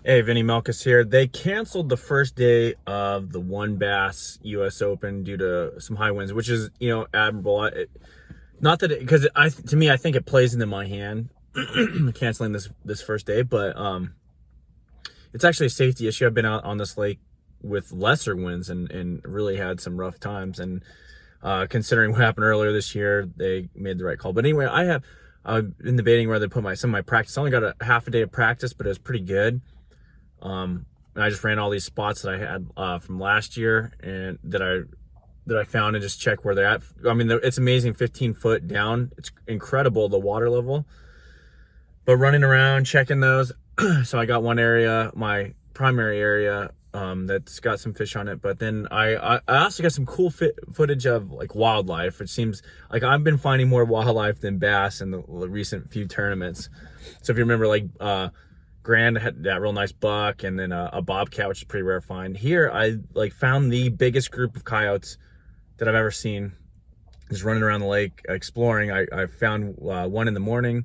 Hey, Vinny Melkus here. They canceled the first day of the One Bass U.S. Open due to some high winds, which is, admirable. Not that because to me, I think it plays into my hand canceling this first day, but it's actually a safety issue. I've been out on this lake with lesser winds and really had some rough times. And considering what happened earlier this year, they made the right call. But anyway, I've been debating whether to put some of my practice. I only got a half a day of practice, but it was pretty good. And I just ran all these spots that I had from last year and that I found and just check where they're at. I mean, it's amazing, 15 foot down. It's incredible, the water level. But running around, checking those. So I got one area, my primary area, that's got some fish on it. But then I also got some cool footage of like wildlife. It seems like I've been finding more wildlife than bass in the recent few tournaments. So if you remember, like, Grand had that real nice buck, and then a bobcat, which is pretty rare find. Here, I found the biggest group of coyotes that I've ever seen. Just running around the lake exploring. I found one in the morning,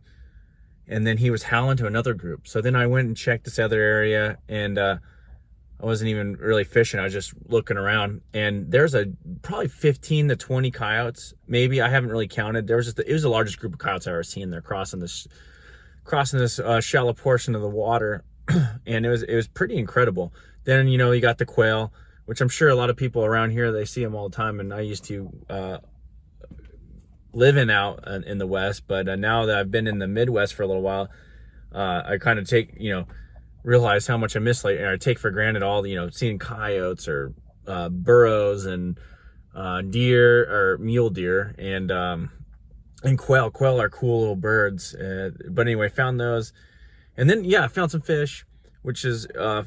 and then he was howling to another group. So then I went and checked this other area, and I wasn't even really fishing. I was just looking around, and there's probably 15 to 20 coyotes. Maybe I haven't really counted. It was the largest group of coyotes I've ever seen. They're crossing this shallow portion of the water, and it was pretty incredible. Then you got the quail, which I'm sure a lot of people around here, they see them all the time, and I used to living out in the West, but now that I've been in the Midwest for a little while, I kind of realize how much I miss, and I take for granted all seeing coyotes or burros and deer or mule deer and quail. Quail are cool little birds. But anyway, found those. And then, I found some fish, which is good.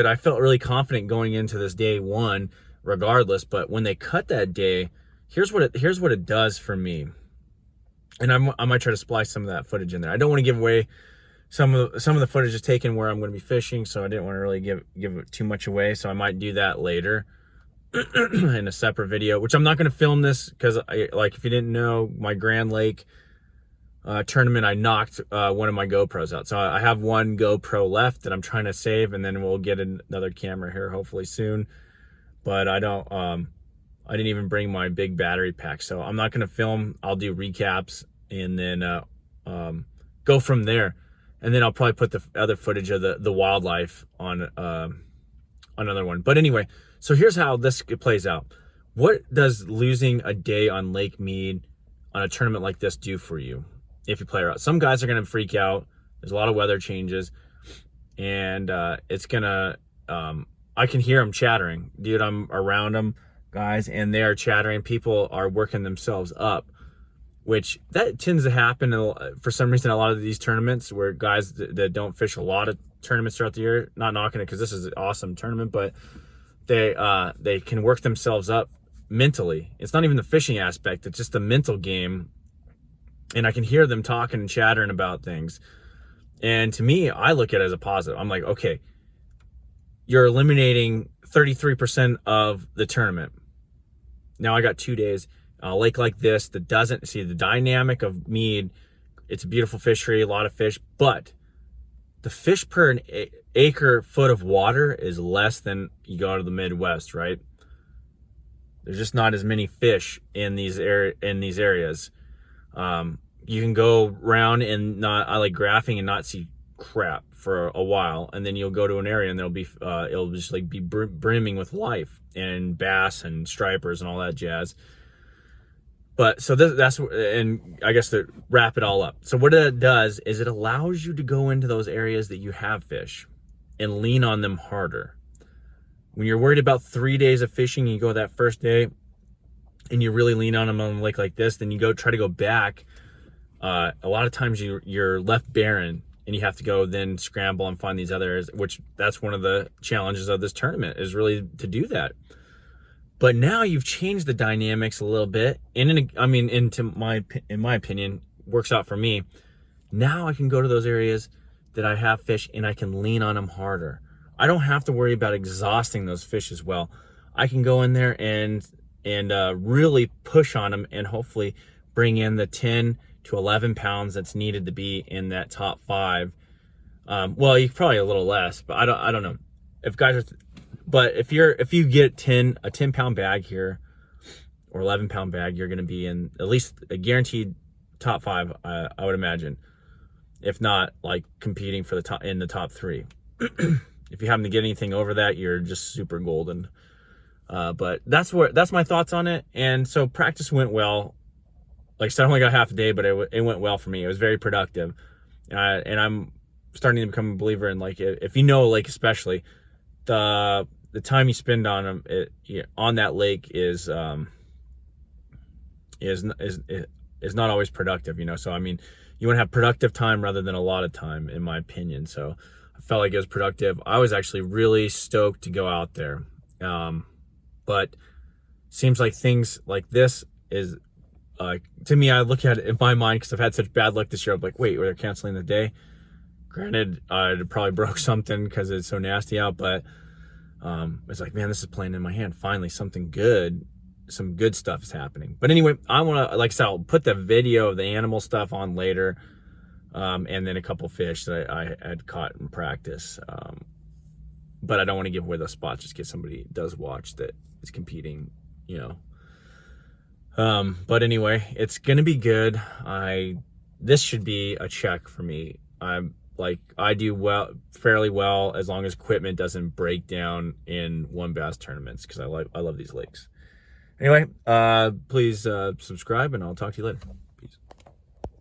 I felt really confident going into this day one, regardless. But when they cut that day, here's what it does for me. And I might try to splice some of that footage in there. I don't want to give away some of the footage is taken where I'm going to be fishing, so I didn't want to really give it too much away. So I might do that later in a separate video, which I'm not going to film this because if you didn't know, my Grand Lake tournament, I knocked one of my GoPros out. So I have one GoPro left that I'm trying to save, and then we'll get another camera here hopefully soon. But I didn't even bring my big battery pack, so I'm not going to film. I'll do recaps and then go from there. And then I'll probably put the other footage of the wildlife on another one. But anyway, so here's how this plays out. What does losing a day on Lake Mead on a tournament like this do for you if you play her out? Some guys are going to freak out. There's a lot of weather changes, and it's going to I can hear them chattering. Dude, I'm around them, guys, and they are chattering. People are working themselves up, which that tends to happen for some reason a lot of these tournaments where guys that don't fish a lot of tournaments throughout the year, not knocking it because this is an awesome tournament, but they can work themselves up mentally. It's not even the fishing aspect, it's just the mental game. And I can hear them talking and chattering about things. And to me, I look at it as a positive. I'm like, okay, you're eliminating 33% of the tournament. Now I got 2 days. A lake like this that doesn't see the dynamic of Mead. It's a beautiful fishery, a lot of fish, but the fish per acre foot of water is less than you go to the Midwest, right? There's just not as many fish in these areas. You can go around and I like graphing and not see crap for a while, and then you'll go to an area and it'll just be brimming with life and bass and stripers and all that jazz. But so that's, and I guess to wrap it all up. So what it does is it allows you to go into those areas that you have fish and lean on them harder. When you're worried about 3 days of fishing, you go that first day and you really lean on them on a lake like this, then you try to go back. A lot of times you're left barren and you have to go then scramble and find these other areas, which that's one of the challenges of this tournament is really to do that. But now you've changed the dynamics a little bit, and in my opinion, works out for me. Now I can go to those areas that I have fish, and I can lean on them harder. I don't have to worry about exhausting those fish as well. I can go in there and really push on them, and hopefully bring in the 10 to 11 pounds that's needed to be in that top 5 Well, you probably a little less, but I don't know if guys are. But if you get a 10-pound bag here or 11-pound bag, you're going to be in at least a guaranteed top 5. I would imagine, if not like competing for the top 3. If you happen to get anything over that, you're just super golden. But that's my thoughts on it. And so practice went well. Like I said, I only got half a day, but it went well for me. It was very productive. And I'm starting to become a believer in, like, if you know, like, especially the time you spend on them on that lake is not always productive, you know. So I mean, you want to have productive time rather than a lot of time, in my opinion. So I felt like it was productive. I was actually really stoked to go out there. But seems like things like this is, to me, I look at it in my mind, because I've had such bad luck this year. I'm like, wait, they're canceling the day? Granted, it probably broke something because it's so nasty out, but it's like, man, this is playing in my hand. Finally, some good stuff is happening. But anyway, I want to, like I said, I'll put the video of the animal stuff on later, and then a couple fish that I had caught in practice. But I don't want to give away those spots just in case somebody does watch that is competing, you know. But anyway, it's gonna be good. This should be a check for me. I do fairly well as long as equipment doesn't break down in one bass tournaments, because I love these lakes. Anyway, please subscribe, and I'll talk to you later.